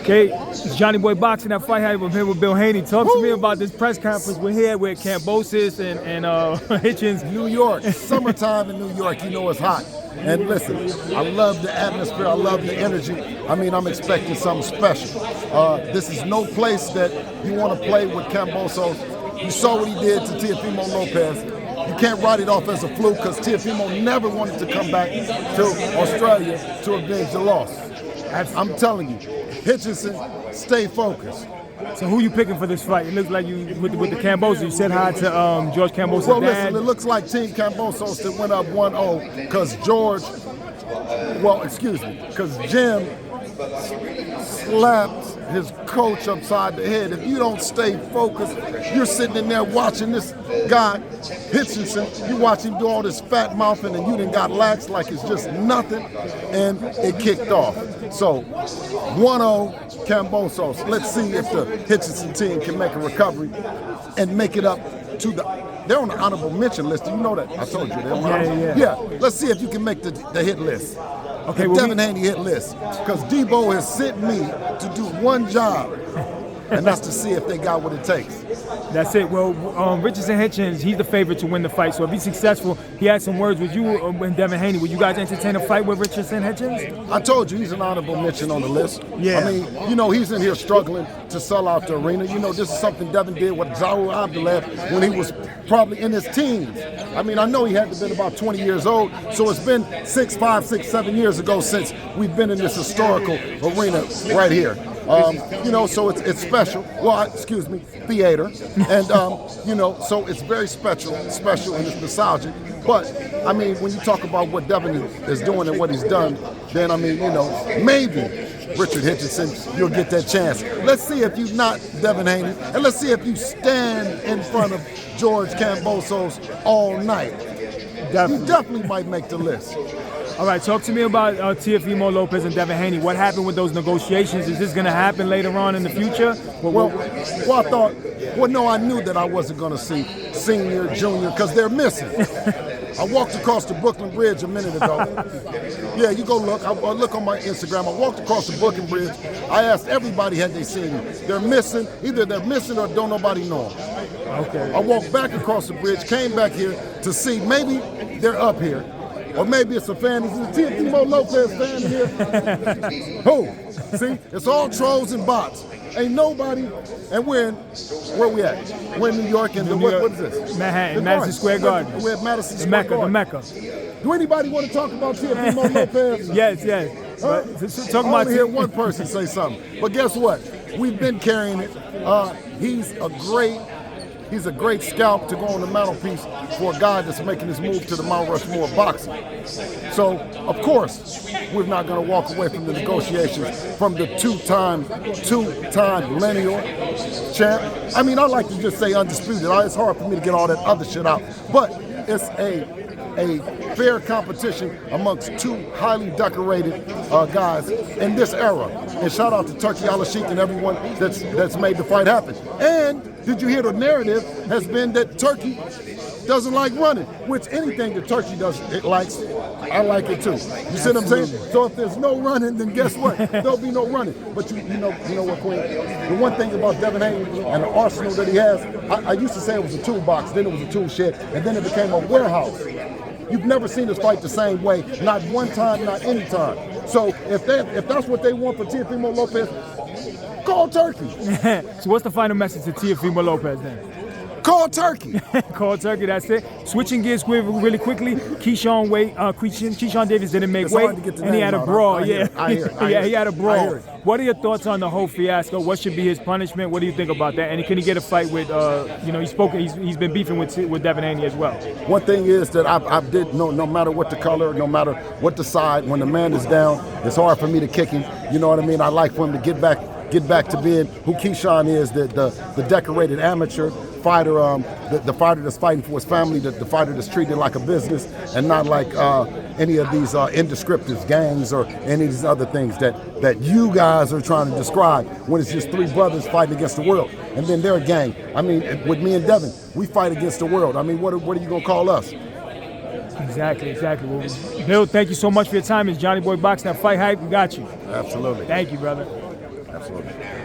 Okay, it's Johnny Boy Boxing at Fight Hype. I'm here with Bill Haney. Talk to me about this press conference we're here with Kambosos and Hitchins. New York, summertime in New York, you know it's hot. And listen, I love the atmosphere, I love the energy. I mean, I'm expecting something special. This is no place that you want to play with Kambosos. You saw what he did to Teofimo Lopez. You can't write it off as a fluke because Teofimo never wanted to come back to Australia to avenge the loss. I'm telling you, Hitchinson, stay focused. So who you picking for this fight? It looks like you with the Kambosos. You said hi to George Kambosos' Well, dad. listen, it looks like Team Kambosos that went up 1-0 because because Jim slapped his coach upside the head. If you don't stay focused, you're sitting in there watching this guy, Hitchinson, you watch him do all this fat mouthing and you done got lax like it's just nothing, and it kicked off. So, 1-0 Kambosos. Let's see if the Hitchinson team can make a recovery and make it up to they're on the honorable mention list. Do you know that? I told you. Yeah. Let's see if you can make the hit list. Okay, the Devin Haney hit list. Because Debo has sent me to do one job, and that's to see if they got what it takes. That's it. Well, Richardson Hitchins, he's the favorite to win the fight. So if he's successful, he had some words with you and Devin Haney. Would you guys entertain a fight with Richardson Hitchins? I told you he's an honorable mention on the list. Yeah. I mean, you know, he's in here struggling to sell out the arena. You know, this is something Devin did with Zaru Abdullah when he was probably in his teens. I mean, I know he had to been about 20 years old, so it's been 5, 6, 7 years ago since we've been in this historical arena right here. You know, so it's special. Well, excuse me, theater. And, you know, so it's very special and it's nostalgic. But, I mean, when you talk about what Devin is doing and what he's done, then, I mean, you know, maybe Richard Hitchinson, you'll get that chance. Let's see if you not Devin Haney, and let's see if you stand in front of George Kambosos all night. You definitely might make the list. All right, talk to me about Teofimo Lopez and Devin Haney. What happened with those negotiations? Is this going to happen later on in the future? I knew that I wasn't going to see senior, junior, because they're missing. I walked across the Brooklyn Bridge a minute ago. Yeah, you go look. I look on my Instagram. I walked across the Brooklyn Bridge. I asked everybody had they seen me. They're missing. Either they're missing or don't nobody know them. Okay. I walked back across the bridge, came back here to see maybe they're up here. Or maybe it's a fan. Is it a Teofimo Lopez fan here? Who? See, it's all trolls and bots. Ain't nobody, and where we at? We're in New York, and what is this? Manhattan, Madison Square Garden. We're at Madison Square Garden. The Mecca. Do anybody want to talk about Teofimo Lopez? Yes. I only hear one person say something. But guess what? We've been carrying it. He's a great scalp to go on the mantelpiece for a guy that's making his move to the Mount Rushmore of boxing. So, of course, we're not going to walk away from the negotiations from the two-time lineal champ. I mean, I like to just say undisputed. It's hard for me to get all that other shit out. But it's a fair competition amongst two highly decorated guys in this era. And shout out to Turki Al-Sheikh and everyone that's made the fight happen. And did you hear the narrative has been that Turki doesn't like running, which anything that Turki does, it likes, I like it too. You see what I'm saying? So if there's no running, then guess what? There'll be no running. But you know what, Queen? The one thing about Devin Haney and the arsenal that he has, I used to say it was a toolbox, then it was a tool shed, and then it became a warehouse. You've never seen us fight the same way, not one time, not any time. So if that's what they want for Teofimo Lopez, call Turki. So what's the final message to Teofimo Lopez then? Call Turki. Call Turki, that's it. Switching gears really quickly, Keyshawn Davis didn't make weight, and he had a brawl. He had a brawl. What are your thoughts on the whole fiasco? What should be his punishment? What do you think about that? And can he get a fight with, he's been beefing with Devin Haney as well. One thing is that I did, no matter what the color, no matter what the side, when the man is down, it's hard for me to kick him. You know what I mean? I like for him to get back to being who Keyshawn is, the decorated amateur fighter, the fighter that's fighting for his family, the fighter that's treated like a business and not like any of these indescriptives, gangs, or any of these other things that you guys are trying to describe when it's just three brothers fighting against the world. And then they're a gang. I mean, with me and Devin, we fight against the world. I mean, what are you going to call us? Exactly. Well, Bill, thank you so much for your time. It's Johnny Boy Boxing at Fight Hype. We got you. Absolutely. Thank you, brother. Absolutely.